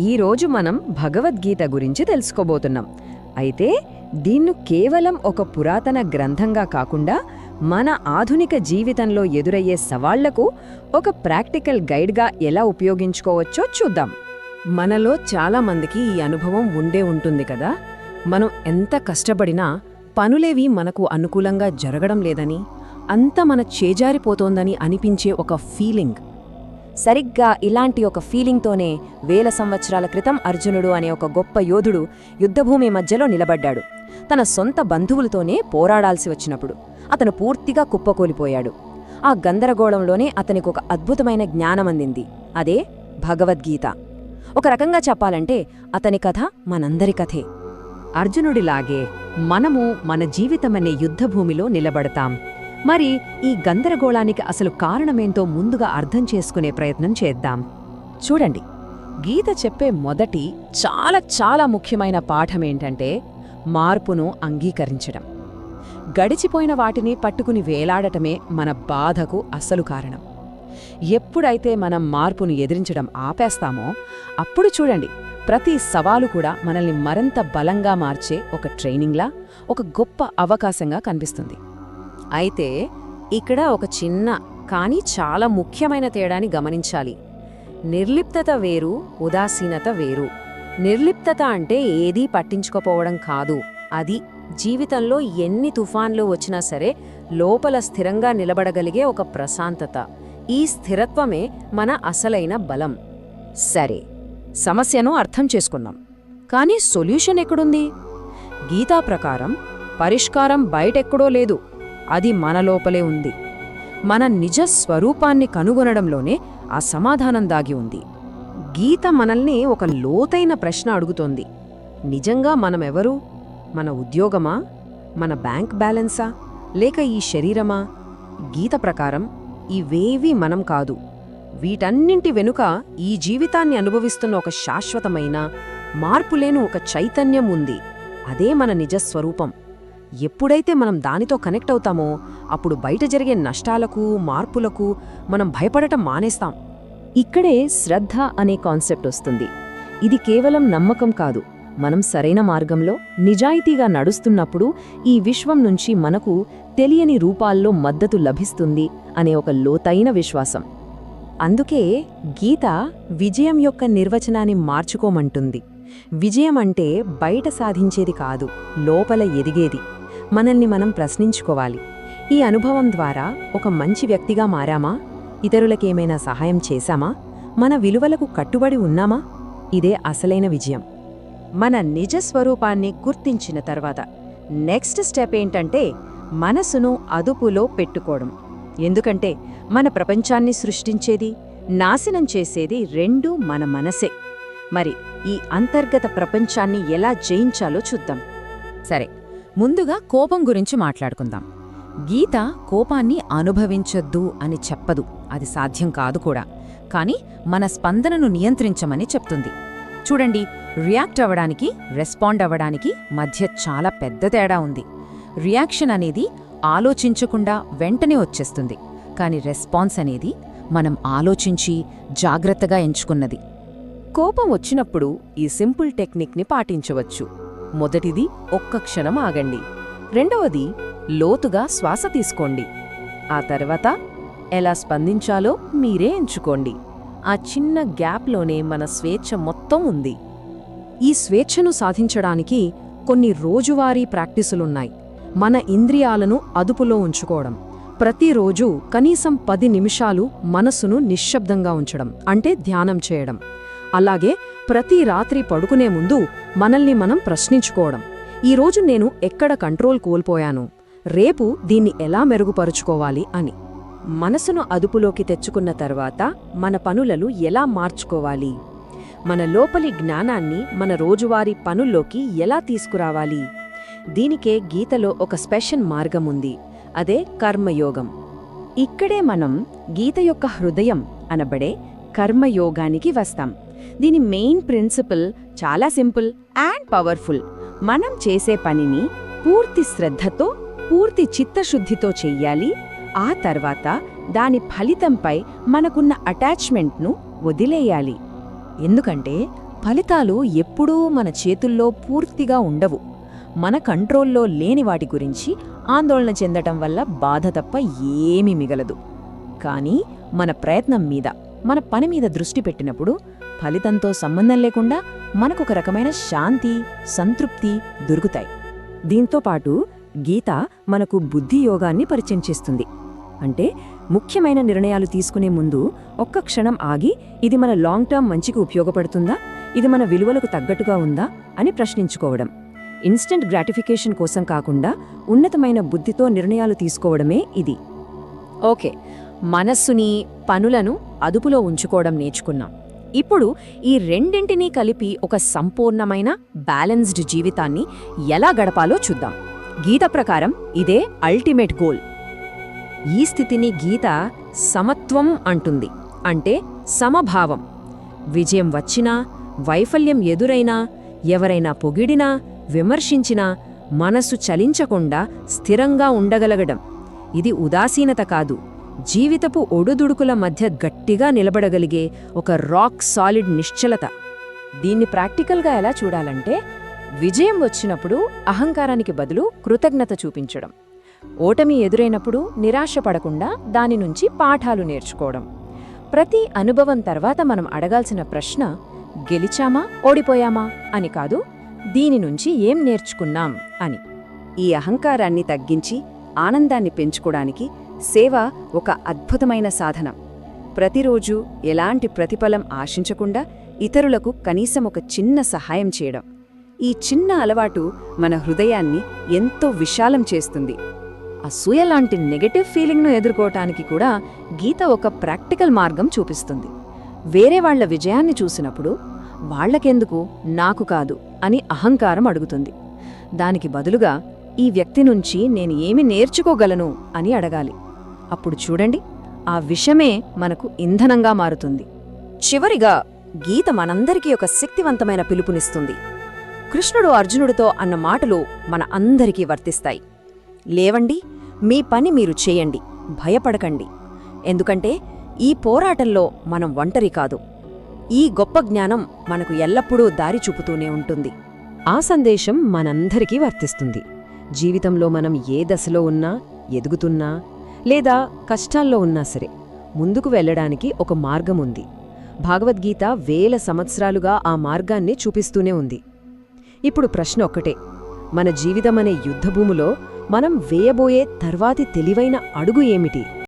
ఈరోజు మనం భగవద్గీత గురించి తెలుసుకోబోతున్నాం. అయితే దీన్ని కేవలం ఒక పురాతన గ్రంథంగా కాకుండా మన ఆధునిక జీవితంలో ఎదురయ్యే సవాళ్లకు ఒక ప్రాక్టికల్ గైడ్గా ఎలా ఉపయోగించుకోవచ్చో చూద్దాం. మనలో చాలామందికి ఈ అనుభవం ఉండే ఉంటుంది కదా. మనం ఎంత కష్టపడినా పనులేవి మనకు అనుకూలంగా జరగడం లేదని, అంతా మన చేజారిపోతోందని అనిపించే ఒక ఫీలింగ్. సరిగ్గా ఇలాంటి ఒక ఫీలింగ్తోనే 1000 సంవత్సరాల క్రితం అర్జునుడు అనే ఒక గొప్ప యోధుడు యుద్ధభూమి మధ్యలో నిలబడ్డాడు. తన సొంత బంధువులతోనే పోరాడాల్సి వచ్చినప్పుడు అతను పూర్తిగా కుప్పకూలిపోయాడు. ఆ గందరగోళంలోనే అతనికొక అద్భుతమైన జ్ఞానమందింది. అదే భగవద్గీత. ఒక రకంగా చెప్పాలంటే అతని కథ మనందరి కథే. అర్జునుడిలాగే మనము మన జీవితమనే యుద్ధభూమిలో నిలబడతాం. మరి ఈ గందరగోళానికి అసలు కారణమేంటో ముందుగా అర్థం చేసుకునే ప్రయత్నం చేద్దాం. చూడండి, గీత చెప్పే మొదటి చాలా ముఖ్యమైన పాఠమేంటంటే మార్పును అంగీకరించడం. గడిచిపోయిన వాటిని పట్టుకుని వేలాడటమే మన బాధకు అసలు కారణం. ఎప్పుడైతే మనం మార్పును ఎదిరించడం ఆపేస్తామో అప్పుడు చూడండి, ప్రతి సవాలు కూడా మనల్ని మరింత బలంగా మార్చే ఒక ట్రైనింగ్లా, ఒక గొప్ప అవకాశంగా కనిపిస్తుంది. అయితే ఇక్కడ ఒక చిన్న కానీ చాలా ముఖ్యమైన తేడాని గమనించాలి. నిర్లిప్తత వేరు, ఉదాసీనత వేరు. నిర్లిప్తత అంటే ఏదీ పట్టించుకోపోవడం కాదు. అది జీవితంలో ఎన్ని తుఫాన్లు వచ్చినా సరే లోపల స్థిరంగా నిలబడగలిగే ఒక ప్రశాంతత. ఈ స్థిరత్వమే మన అసలైన బలం. సరే, సమస్యను అర్థం చేసుకున్నాం. కానీ సొల్యూషన్ ఎక్కడుంది? గీతా ప్రకారం పరిష్కారం బయటెక్కడో లేదు, అది మన లోపలే ఉంది. మన నిజ స్వరూపాన్ని కనుగొనడంలోనే ఆ సమాధానం దాగి ఉంది. గీత మనల్ని ఒక లోతైన ప్రశ్న అడుగుతోంది. నిజంగా మనమెవరు? మన ఉద్యోగమా? మన బ్యాంక్ బ్యాలెన్సా? లేక ఈ శరీరమా? గీత ప్రకారం ఇవేవీ మనం కాదు. వీటన్నింటి వెనుక ఈ జీవితాన్ని అనుభవిస్తున్న ఒక శాశ్వతమైన, మార్పులేని ఒక చైతన్యం ఉంది. అదే మన నిజస్వరూపం. ఎప్పుడైతే మనం దానితో కనెక్ట్ అవుతామో అప్పుడు బయట జరిగే నష్టాలకు, మార్పులకు మనం భయపడటం మానేస్తాం. ఇక్కడే శ్రద్ధ అనే కాన్సెప్ట్ వస్తుంది. ఇది కేవలం నమ్మకం కాదు. మనం సరైన మార్గంలో నిజాయితీగా నడుస్తున్నప్పుడు ఈ విశ్వం నుంచి మనకు తెలియని రూపాల్లో మద్దతు లభిస్తుంది అనే ఒక లోతైన విశ్వాసం. అందుకే గీత విజయం యొక్క నిర్వచనాన్ని మార్చుకోమంటుంది. విజయం అంటే బయట సాధించేది కాదు, లోపల ఎదిగేది. మనల్ని మనం ప్రశ్నించుకోవాలి. ఈ అనుభవం ద్వారా ఒక మంచి వ్యక్తిగా మారామా? ఇతరులకేమైనా సహాయం చేశామా? మన విలువలకు కట్టుబడి ఉన్నామా? ఇదే అసలైన విజయం. మన నిజ స్వరూపాన్ని గుర్తించిన తర్వాత నెక్స్ట్ స్టెప్ ఏంటంటే మనసును అదుపులో పెట్టుకోవడం. ఎందుకంటే మన ప్రపంచాన్ని సృష్టించేది, నాశనం చేసేది రెండూ మన మనసే. మరి ఈ అంతర్గత ప్రపంచాన్ని ఎలా జయించాలో చూద్దాం. సరే, ముందుగా కోపం గురించి మాట్లాడుకుందాం. గీత కోపాన్ని అనుభవించొద్దు అని చెప్పదు, అది సాధ్యం కాదు కూడా. కానీ మన స్పందనను నియంత్రించమని చెప్తుంది. చూడండి, రియాక్ట్ అవ్వడానికి, రెస్పాండ్ అవ్వడానికి మధ్య చాలా పెద్ద తేడా ఉంది. రియాక్షన్ అనేది ఆలోచించకుండా వెంటనే వచ్చేస్తుంది. కానీ రెస్పాన్స్ అనేది మనం ఆలోచించి జాగ్రత్తగా ఎంచుకున్నది. కోపం వచ్చినప్పుడు ఈ సింపుల్ టెక్నిక్ని పాటించవచ్చు. మొదటిది, ఒక్క క్షణం ఆగండి. రెండవది, లోతుగా శ్వాస తీసుకోండి. ఆ తర్వాత ఎలా స్పందించాలో మీరే ఎంచుకోండి. ఆ చిన్న గ్యాప్లోనే మన స్వేచ్ఛ మొత్తం ఉంది. ఈ స్వేచ్ఛను సాధించడానికి కొన్ని రోజువారీ ప్రాక్టీసులున్నాయి. మన ఇంద్రియాలను అదుపులో ఉంచుకోవడం. ప్రతిరోజూ కనీసం 10 నిమిషాలు మనసును నిశ్శబ్దంగా ఉంచడం, అంటే ధ్యానం చేయడం. అలాగే ప్రతి రాత్రి పడుకునే ముందు మనల్ని మనం ప్రశ్నించుకోవడం. ఈరోజు నేను ఎక్కడ కంట్రోల్ కోల్పోయాను, రేపు దీన్ని ఎలా మెరుగుపరుచుకోవాలి అని. మనసును అదుపులోకి తెచ్చుకున్న తర్వాత మన పనులను ఎలా మార్చుకోవాలి, మన లోపలి జ్ఞానాన్ని మన రోజువారీ పనుల్లోకి ఎలా తీసుకురావాలి, దీనికే గీతలో ఒక స్పెషల్ మార్గం ఉంది. అదే కర్మయోగం. ఇక్కడే మనం గీత యొక్క హృదయం అనబడే కర్మయోగానికి వస్తాం. దీని మెయిన్ ప్రిన్సిపల్ చాలా సింపుల్ అండ్ పవర్ఫుల్. మనం చేసే పనిని పూర్తి శ్రద్ధతో, పూర్తి చిత్తశుద్ధితో చెయ్యాలి. ఆ తర్వాత దాని ఫలితంపై మనకున్న అటాచ్మెంట్ను వదిలేయాలి. ఎందుకంటే ఫలితాలు ఎప్పుడూ మన చేతుల్లో పూర్తిగా ఉండవు. మన కంట్రోల్లో లేని వాటి గురించి ఆందోళన చెందటం వల్ల బాధ తప్ప ఏమీ మిగలదు. కానీ మన ప్రయత్నం మీద, మన పని మీద దృష్టి పెట్టినప్పుడు ఫలితంతో సంబంధం లేకుండా మనకొక రకమైన శాంతి, సంతృప్తి దొరుకుతాయి. దీంతోపాటు గీత మనకు బుద్ధి యోగాన్ని పరిచయం చేస్తుంది. అంటే ముఖ్యమైన నిర్ణయాలు తీసుకునే ముందు ఒక్క క్షణం ఆగి, ఇది మన లాంగ్ టర్మ్ మంచికి ఉపయోగపడుతుందా, ఇది మన విలువలకు తగ్గట్టుగా ఉందా అని ప్రశ్నించుకోవడం. ఇన్స్టెంట్ గ్రాటిఫికేషన్ కోసం కాకుండా ఉన్నతమైన బుద్ధితో నిర్ణయాలు తీసుకోవడమే ఇది. ఓకే, మనస్సుని, పనులను అదుపులో ఉంచుకోవడం నేర్చుకున్నాం. ఇప్పుడు ఈ రెండింటినీ కలిపి ఒక సంపూర్ణమైన బ్యాలెన్స్డ్ జీవితాన్ని ఎలా గడపాలో చూద్దాం. గీత ప్రకారం ఇదే అల్టిమేట్ గోల్. ఈ స్థితిని గీత సమత్వం అంటుంది. అంటే సమభావం. విజయం వచ్చినా, వైఫల్యం ఎదురైనా, ఎవరైనా పొగిడినా, విమర్శించినా మనసు చలించకుండా స్థిరంగా ఉండగలగడం. ఇది ఉదాసీనత కాదు, జీవితపు ఒడుదుడుకుల మధ్య గట్టిగా నిలబడగలిగే ఒక రాక్ సాలిడ్ నిశ్చలత. దీన్ని ప్రాక్టికల్గా ఎలా చూడాలంటే, విజయం వచ్చినప్పుడు అహంకారానికి బదులు కృతజ్ఞత చూపించడం, ఓటమి ఎదురైనప్పుడు నిరాశపడకుండా దాని నుంచి పాఠాలు నేర్చుకోవడం. ప్రతి అనుభవం తర్వాత మనం అడగాల్సిన ప్రశ్న గెలిచామా, ఓడిపోయామా అని కాదు, దీని నుంచి ఏం నేర్చుకున్నాం అని. ఈ అహంకారాన్ని తగ్గించి ఆనందాన్ని పెంచుకోవడానికి సేవ ఒక అద్భుతమైన సాధనం. ప్రతిరోజూ ఎలాంటి ప్రతిఫలం ఆశించకుండా ఇతరులకు కనీసం ఒక చిన్న సహాయం చేయడం. ఈ చిన్న అలవాటు మన హృదయాన్ని ఎంతో విశాలం చేస్తుంది. అసూయలాంటి నెగటివ్ ఫీలింగ్ను ఎదుర్కోవటానికి కూడా గీత ఒక ప్రాక్టికల్ మార్గం చూపిస్తుంది. వేరే వాళ్ల విజయాన్ని చూసినప్పుడు వాళ్లకెందుకు, నాకు కాదు అని అహంకారం అడుగుతుంది. దానికి బదులుగా ఈ వ్యక్తి నుంచి నేను ఏమి నేర్చుకోగలను అని అడగాలి. అప్పుడు చూడండి, ఆ విషయమే మనకు ఇంధనంగా మారుతుంది. చివరిగా గీత మనందరికీ ఒక శక్తివంతమైన పిలుపునిస్తుంది. కృష్ణుడు అర్జునుడితో అన్న మాటలు మన అందరికీ వర్తిస్తాయి. లేవండి, మీ పని మీరు చేయండి, భయపడకండి. ఎందుకంటే ఈ పోరాటంలో మనం ఒంటరి కాదు. ఈ గొప్ప జ్ఞానం మనకు ఎల్లప్పుడూ దారి చూపుతూనే ఉంటుంది. ఆ సందేశం మనందరికీ వర్తిస్తుంది. జీవితంలో మనం ఏ దశలో ఉన్నా, ఎదుగుతున్నా లేదా కష్టాల్లో ఉన్నా సరే, ముందుకు వెళ్ళడానికి ఒక మార్గం ఉంది. భగవద్గీత వేల సంవత్సరాలుగా ఆ మార్గాన్ని చూపిస్తూనే ఉంది. ఇప్పుడు ప్రశ్న ఒక్కటే, మన జీవితమనే యుద్ధభూమిలో మనం వేయబోయే తర్వాతి తెలివైన అడుగు ఏమిటి?